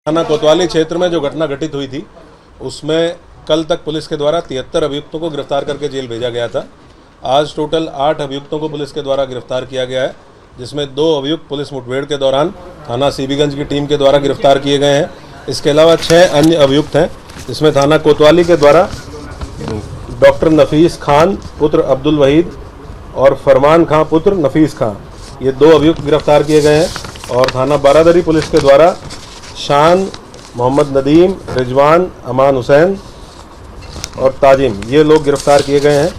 थाना कोतवाली क्षेत्र में जो घटना घटित हुई थी उसमें कल तक पुलिस के द्वारा 73 अभियुक्तों को गिरफ्तार करके जेल भेजा गया था। आज टोटल 8 अभियुक्तों को पुलिस के द्वारा गिरफ्तार किया गया है, जिसमें 2 अभियुक्त पुलिस मुठभेड़ के दौरान थाना सीबीगंज की टीम के द्वारा गिरफ्तार किए गए हैं। इसके अलावा 6 अन्य अभियुक्त हैं, जिसमें थाना कोतवाली के द्वारा डॉक्टर नफीस खान पुत्र अब्दुल वहीद और फरमान खां पुत्र नफीस खां, ये 2 अभियुक्त गिरफ्तार किए गए हैं। और थाना बारादरी पुलिस के द्वारा शान, मोहम्मद नदीम, रिजवान, अमान हुसैन और ताजिम, ये लोग गिरफ्तार किए गए हैं।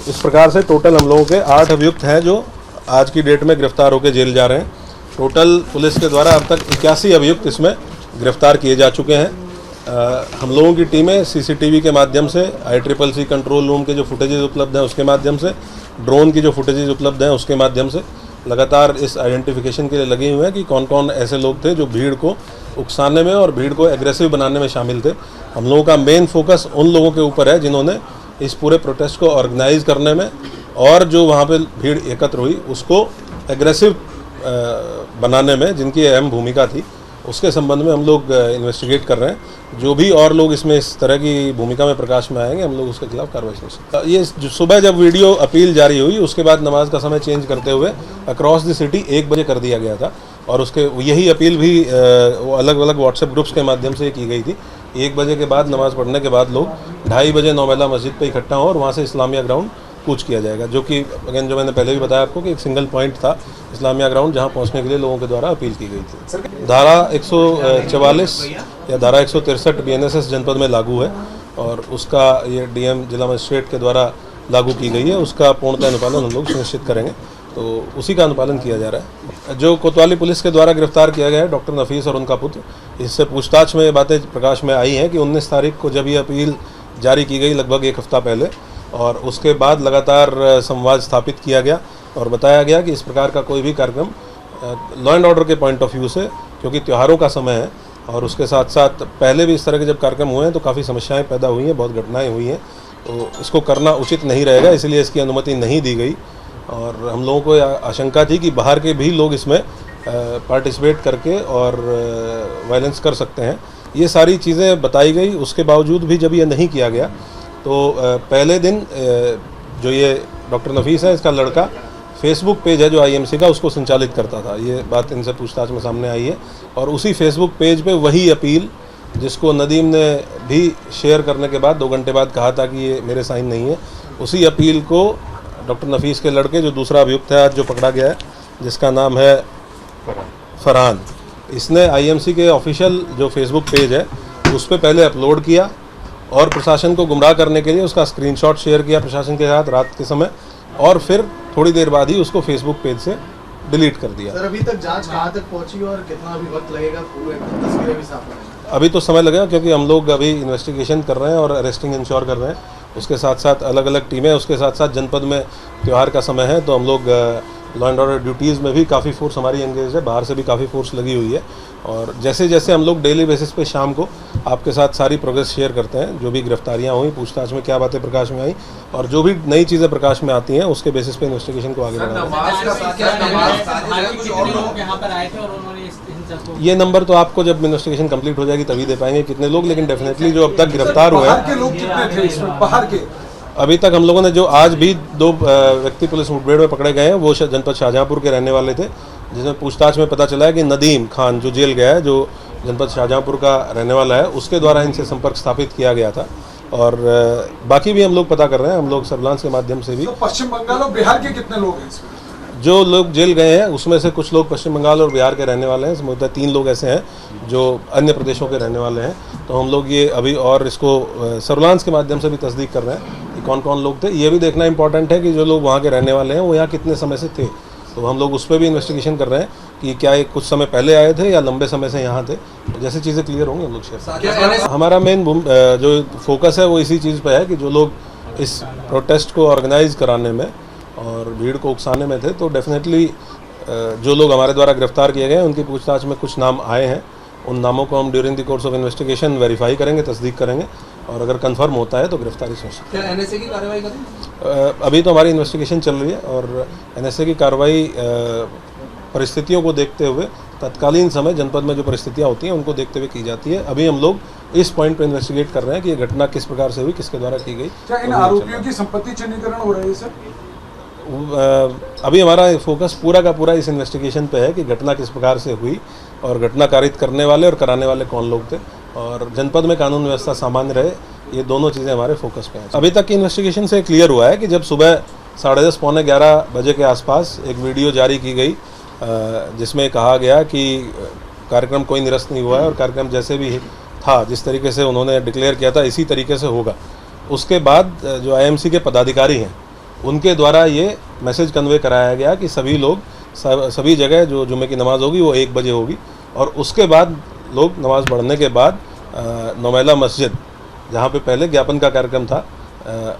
इस प्रकार से टोटल हम लोगों के 8 अभियुक्त हैं जो आज की डेट में गिरफ्तार होकर जेल जा रहे हैं। टोटल पुलिस के द्वारा अब तक 81 अभियुक्त इसमें गिरफ्तार किए जा चुके हैं। हम लोगों की टीमें सीसीटीवी के माध्यम से, ICCC कंट्रोल रूम के जो फुटेजेज उपलब्ध हैं उसके माध्यम से, ड्रोन की जो फुटेजेज उपलब्ध हैं उसके माध्यम से लगातार इस आइडेंटिफिकेशन के लिए लगे हुए हैं कि कौन कौन ऐसे लोग थे जो भीड़ को उकसाने में और भीड़ को एग्रेसिव बनाने में शामिल थे। हम लोगों का मेन फोकस उन लोगों के ऊपर है जिन्होंने इस पूरे प्रोटेस्ट को ऑर्गेनाइज करने में और जो वहाँ पे भीड़ एकत्र हुई उसको एग्रेसिव बनाने में जिनकी अहम भूमिका थी, उसके संबंध में हम लोग इन्वेस्टिगेट कर रहे हैं। जो भी और लोग इसमें इस तरह की भूमिका में प्रकाश में आएंगे, हम लोग उसके खिलाफ कार्रवाई कर सकते हैं। ये जो सुबह जब वीडियो अपील जारी हुई उसके बाद नमाज का समय चेंज करते हुए अक्रॉस द सिटी 1 बजे कर दिया गया था और उसके यही अपील भी अलग अलग व्हाट्सएप ग्रुप्स के माध्यम से की गई थी। 1 बजे के बाद नमाज पढ़ने के बाद लोग 2:30 बजे नौमेला मस्जिद पर इकट्ठा हों और वहाँ से इस्लामिया ग्राउंड कूच किया जाएगा, जो कि अगेन जो मैंने पहले भी बताया आपको कि एक सिंगल पॉइंट था इस्लामिया ग्राउंड, जहां पहुंचने के लिए लोगों के द्वारा अपील की गई थी। धारा 144 या धारा 163 BNSS जनपद में लागू है और उसका ये DM जिला मजिस्ट्रेट के द्वारा लागू की गई है। उसका पूर्णतः अनुपालन हम लोग सुनिश्चित करेंगे, तो उसी का अनुपालन किया जा रहा है। जो कोतवाली पुलिस के द्वारा गिरफ्तार किया गया है डॉक्टर नफीस और उनका पुत्र, इससे पूछताछ में ये बातें प्रकाश में आई हैं कि 19 तारीख को जब ये अपील जारी की गई लगभग 1 हफ्ता पहले, और उसके बाद लगातार संवाद स्थापित किया गया और बताया गया कि इस प्रकार का कोई भी कार्यक्रम लॉ एंड ऑर्डर के पॉइंट ऑफ व्यू से, क्योंकि त्योहारों का समय है और उसके साथ साथ पहले भी इस तरह के जब कार्यक्रम हुए हैं तो काफ़ी समस्याएं पैदा हुई हैं, बहुत घटनाएं हुई हैं, तो इसको करना उचित नहीं रहेगा, इसलिए इसकी अनुमति नहीं दी गई। और हम लोगों को आशंका थी कि बाहर के भी लोग इसमें पार्टिसिपेट करके और वायलेंस कर सकते हैं। ये सारी चीज़ें बताई गई, उसके बावजूद भी जब ये नहीं किया गया तो पहले दिन जो ये डॉक्टर नफीस है, इसका लड़का फेसबुक पेज है जो IMC का, उसको संचालित करता था। ये बात इनसे पूछताछ में सामने आई है और उसी फेसबुक पेज पे वही अपील जिसको नदीम ने भी शेयर करने के बाद 2 घंटे बाद कहा था कि ये मेरे साइन नहीं है, उसी अपील को डॉक्टर नफीस के लड़के जो दूसरा अभियुक्त है आज जो पकड़ा गया है, जिसका नाम है फरहान, इसने IMC के ऑफिशियल जो फेसबुक पेज है उस पर पहले अपलोड किया और प्रशासन को गुमराह करने के लिए उसका स्क्रीनशॉट शेयर किया प्रशासन के साथ रात के समय, और फिर थोड़ी देर बाद ही उसको फेसबुक पेज से डिलीट कर दिया। सर, अभी तक जांच कहाँ तक पहुंची और कितना अभी वक्त लगेगा पूरे तस्वीरें भी साफ होने? अभी तो समय लगेगा क्योंकि हम लोग अभी इन्वेस्टिगेशन कर रहे हैं और अरेस्टिंग इंश्योर कर रहे हैं। उसके साथ साथ अलग अलग टीमें, उसके साथ साथ जनपद में त्यौहार का समय है तो हम लोग लॉ एंड ऑर्डर ड्यूटीज़ में भी काफ़ी फोर्स हमारी एंगेज है, बाहर से भी काफ़ी फोर्स लगी हुई है। और जैसे जैसे हम लोग डेली बेसिस पे शाम को आपके साथ सारी प्रोग्रेस शेयर करते हैं, जो भी गिरफ्तारियां हुई, पूछताछ में क्या बातें प्रकाश में आई और जो भी नई चीज़ें प्रकाश में आती हैं उसके बेसिस पे इन्वेस्टिगेशन को आगे बढ़ाना है। ये नंबर तो आपको जब इन्वेस्टिगेशन कंप्लीट हो जाएगी तभी दे पाएंगे कितने लोग, लेकिन डेफिनेटली जो अब तक गिरफ्तार हुए हैं, अभी तक हम लोगों ने जो आज भी 2 व्यक्ति पुलिस मुठभेड़ में पकड़े गए हैं वो जनपद शाहजहाँपुर के रहने वाले थे, जिसमें पूछताछ में पता चला है कि नदीम खान जो जेल गया है, जो जनपद शाहजहाँपुर का रहने वाला है, उसके द्वारा इनसे संपर्क स्थापित किया गया था। और बाकी भी हम लोग पता कर रहे हैं, हम लोग सर्विलांस के माध्यम से भी। तो पश्चिम बंगाल और बिहार के कितने लोग हैं इसमें? जो लोग जेल गए हैं उसमें से कुछ लोग पश्चिम बंगाल और बिहार के रहने वाले हैं, समझता 3 लोग ऐसे हैं जो अन्य प्रदेशों के रहने वाले हैं। तो हम लोग ये अभी और इसको सर्विलांस के माध्यम से भी तस्दीक कर रहे हैं कि कौन कौन लोग थे। ये भी देखना इंपॉर्टेंट है कि जो लोग वहाँ के रहने वाले हैं वो यहाँ कितने समय से थे, तो हम लोग उस पर भी इन्वेस्टिगेशन कर रहे हैं कि क्या ये कुछ समय पहले आए थे या लंबे समय से यहाँ थे। तो जैसे चीज़ें क्लियर होंगी हम लोग शेयर। हमारा मेन जो फोकस है वो इसी चीज़ पर है कि जो लोग इस प्रोटेस्ट को ऑर्गेनाइज कराने में और भीड़ को उकसाने में थे, तो डेफिनेटली जो लोग हमारे द्वारा गिरफ्तार किए गए हैं उनकी पूछताछ में कुछ नाम आए हैं। उन नामों को हम during the course of investigation verify करेंगे, तस्दीक करेंगे और अगर कंफर्म होता है तो गिरफ्तारी सुनिश्चित। क्या NSA की कार्रवाई करें? अभी तो हमारी इन्वेस्टिगेशन चल रही है और NSA की कार्रवाई परिस्थितियों को देखते हुए तत्कालीन समय जनपद में जो परिस्थितियाँ होती हैं उनको देखते हुए की जाती है। अभी हम लोग इस पॉइंट पर इन्वेस्टिगेट कर रहे हैं कि ये घटना किस प्रकार से हुई, किसके द्वारा की गई। क्या इन आरोपियों की संपत्ति चिन्हीकरण हो रही है सर? अभी हमारा फोकस पूरा का पूरा इस इन्वेस्टिगेशन पे है कि घटना किस प्रकार से हुई और घटना कारित करने वाले और कराने वाले कौन लोग थे और जनपद में कानून व्यवस्था सामान्य रहे, ये दोनों चीज़ें हमारे फोकस पे हैं। अभी तक की इन्वेस्टिगेशन से क्लियर हुआ है कि जब सुबह 10:30 पौने 11 बजे के आसपास एक वीडियो जारी की गई जिसमें कहा गया कि कार्यक्रम कोई निरस्त नहीं हुआ है और कार्यक्रम जैसे भी था, जिस तरीके से उन्होंने डिक्लेयर किया था, इसी तरीके से होगा। उसके बाद जो आईएमसी के पदाधिकारी हैं उनके द्वारा ये मैसेज कन्वे कराया गया कि सभी लोग सभी जगह जो जुमे की नमाज़ होगी वो 1 बजे होगी और उसके बाद लोग नमाज़ पढ़ने के बाद नौमेला मस्जिद, जहाँ पे पहले ज्ञापन का कार्यक्रम था,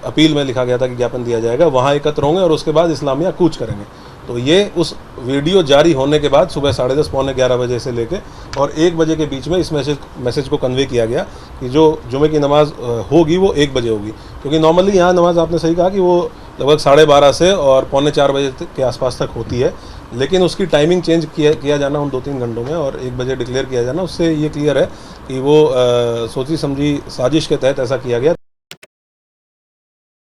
अपील में लिखा गया था कि ज्ञापन दिया जाएगा, वहाँ एकत्र होंगे और उसके बाद इस्लामिया कूच करेंगे। तो ये उस वीडियो जारी होने के बाद सुबह 10:30 पौने 11 बजे से लेके और 1 बजे के बीच में इस मैसेज को कन्वे किया गया कि जो जुमे की नमाज़ होगी वो 1 बजे होगी, क्योंकि नॉर्मली यहाँ नमाज़ आपने सही कहा कि वो लगभग 12:30 से और पौने 4 बजे के आसपास तक होती है, लेकिन उसकी टाइमिंग चेंज किया जाना उन 2-3 घंटों में और 1 बजे डिक्लेयर किया जाना, उससे ये क्लियर है कि वो सोची समझी साजिश के तहत ऐसा किया गया।